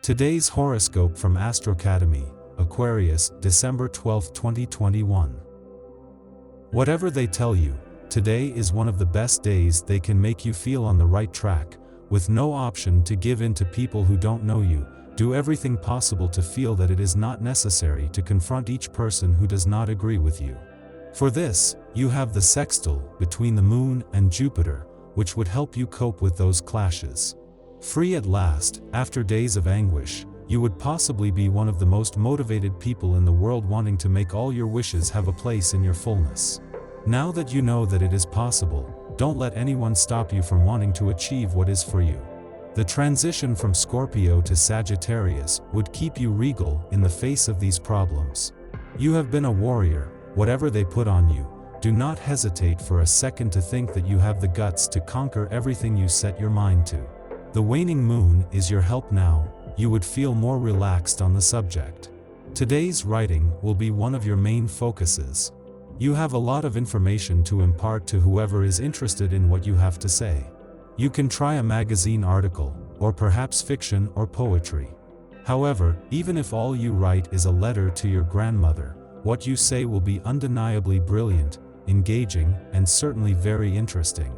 Today's horoscope from Astrocademy, Aquarius, December 12, 2021. Whatever they tell you, today is one of the best days. They can make you feel on the right track, with no option to give in to people who don't know you. Do everything possible to feel that it is not necessary to confront each person who does not agree with you. For this, you have the sextile between the Moon and Jupiter, which would help you cope with those clashes. Free at last, after days of anguish, you would possibly be one of the most motivated people in the world, wanting to make all your wishes have a place in your fullness. Now that you know that it is possible, don't let anyone stop you from wanting to achieve what is for you. The transition from Scorpio to Sagittarius would keep you regal in the face of these problems. You have been a warrior. Whatever they put on you, do not hesitate for a second to think that you have the guts to conquer everything you set your mind to. The waning moon is your help now. You would feel more relaxed on the subject. Today's writing will be one of your main focuses. You have a lot of information to impart to whoever is interested in what you have to say. You can try a magazine article, or perhaps fiction or poetry. However, even if all you write is a letter to your grandmother, what you say will be undeniably brilliant, engaging, and certainly very interesting.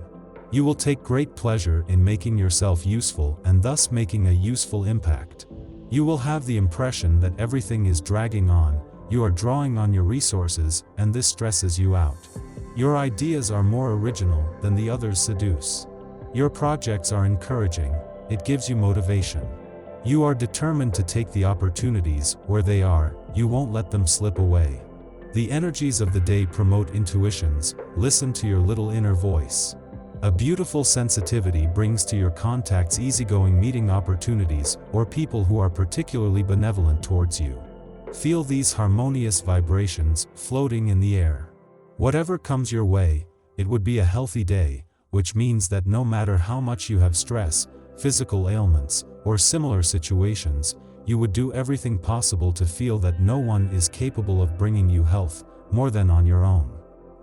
You will take great pleasure in making yourself useful and thus making a useful impact. You will have the impression that everything is dragging on, you are drawing on your resources, and this stresses you out. Your ideas are more original than the others seduce. Your projects are encouraging, it gives you motivation. You are determined to take the opportunities where they are, you won't let them slip away. The energies of the day promote intuitions. Listen to your little inner voice. A beautiful sensitivity brings to your contacts easygoing meeting opportunities or people who are particularly benevolent towards you. Feel these harmonious vibrations floating in the air. Whatever comes your way, it would be a healthy day, which means that no matter how much you have stress, physical ailments, or similar situations, you would do everything possible to feel that no one is capable of bringing you health more than on your own.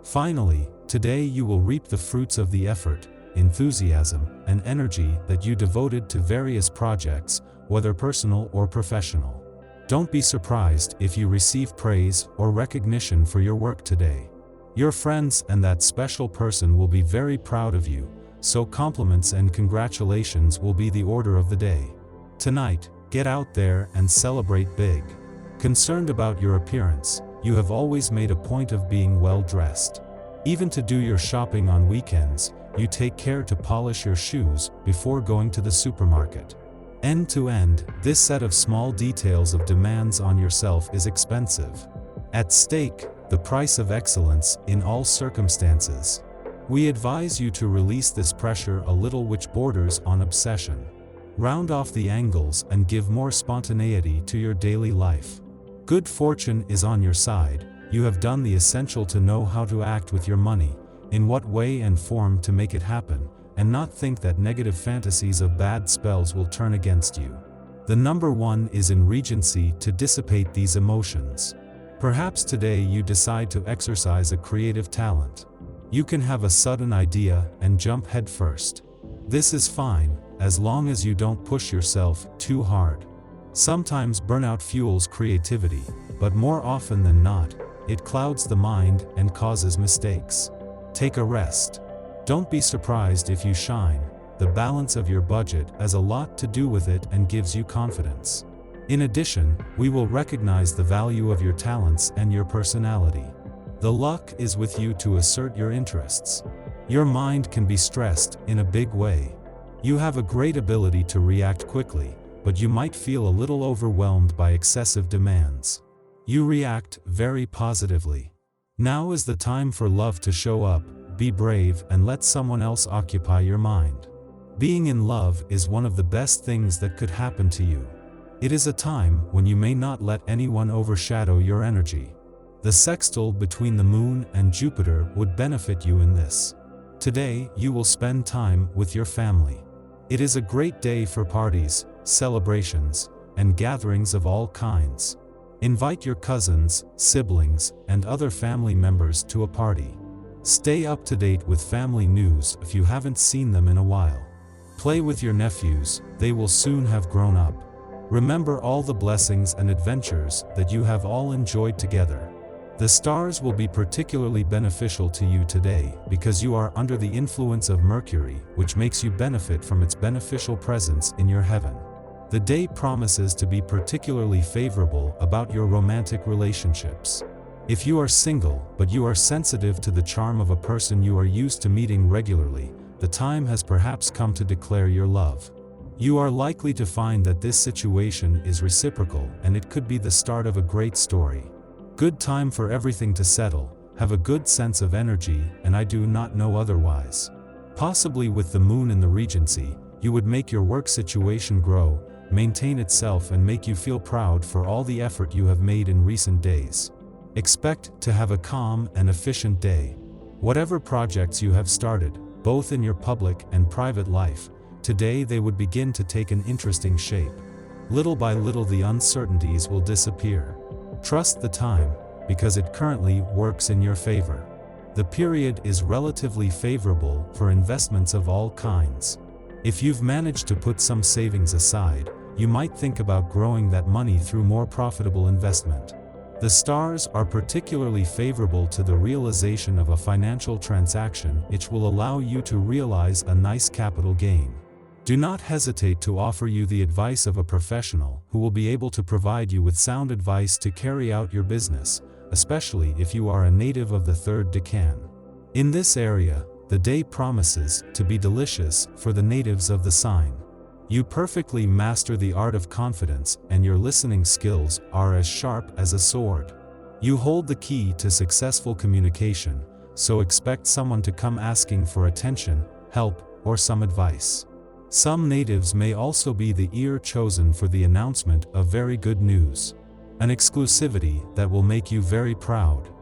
Finally, today you will reap the fruits of the effort, enthusiasm, and energy that you devoted to various projects, whether personal or professional. Don't be surprised if you receive praise or recognition for your work today. Your friends and that special person will be very proud of you, so compliments and congratulations will be the order of the day. Tonight, get out there and celebrate big. Concerned about your appearance, you have always made a point of being well dressed. Even to do your shopping on weekends, you take care to polish your shoes before going to the supermarket. End to end, this set of small details of demands on yourself is expensive. At stake, the price of excellence in all circumstances. We advise you to release this pressure a little, which borders on obsession. Round off the angles and give more spontaneity to your daily life. Good fortune is on your side. You have done the essential to know how to act with your money, in what way and form to make it happen, and not think that negative fantasies of bad spells will turn against you. The number one is in Regency to dissipate these emotions. Perhaps today you decide to exercise a creative talent. You can have a sudden idea and jump headfirst. This is fine, as long as you don't push yourself too hard. Sometimes burnout fuels creativity, but more often than not, it clouds the mind and causes mistakes. Take a rest. Don't be surprised if you shine. The balance of your budget has a lot to do with it and gives you confidence. In addition, we will recognize the value of your talents and your personality. The luck is with you to assert your interests. Your mind can be stressed in a big way. You have a great ability to react quickly, but you might feel a little overwhelmed by excessive demands. You react very positively. Now is the time for love to show up. Be brave and let someone else occupy your mind. Being in love is one of the best things that could happen to you. It is a time when you may not let anyone overshadow your energy. The sextile between the Moon and Jupiter would benefit you in this. Today, you will spend time with your family. It is a great day for parties, celebrations, and gatherings of all kinds. Invite your cousins, siblings, and other family members to a party. Stay up to date with family news if you haven't seen them in a while. Play with your nephews, they will soon have grown up. Remember all the blessings and adventures that you have all enjoyed together. The stars will be particularly beneficial to you today because you are under the influence of Mercury, which makes you benefit from its beneficial presence in your heaven. The day promises to be particularly favorable about your romantic relationships. If you are single, but you are sensitive to the charm of a person you are used to meeting regularly, the time has perhaps come to declare your love. You are likely to find that this situation is reciprocal, and it could be the start of a great story. Good time for everything to settle, have a good sense of energy, and I do not know otherwise. Possibly with the moon in the regency, you would make your work situation grow, maintain itself, and make you feel proud for all the effort you have made in recent days. Expect to have a calm and efficient day. Whatever projects you have started, both in your public and private life, today they would begin to take an interesting shape. Little by little the uncertainties will disappear. Trust the time, because it currently works in your favor. The period is relatively favorable for investments of all kinds. If you've managed to put some savings aside, you might think about growing that money through more profitable investment. The stars are particularly favorable to the realization of a financial transaction, which will allow you to realize a nice capital gain. Do not hesitate to offer you the advice of a professional who will be able to provide you with sound advice to carry out your business, especially if you are a native of the third decan. In this area, the day promises to be delicious for the natives of the sign. You perfectly master the art of confidence, and your listening skills are as sharp as a sword. You hold the key to successful communication, so expect someone to come asking for attention, help, or some advice. Some natives may also be the ear chosen for the announcement of very good news. An exclusivity that will make you very proud.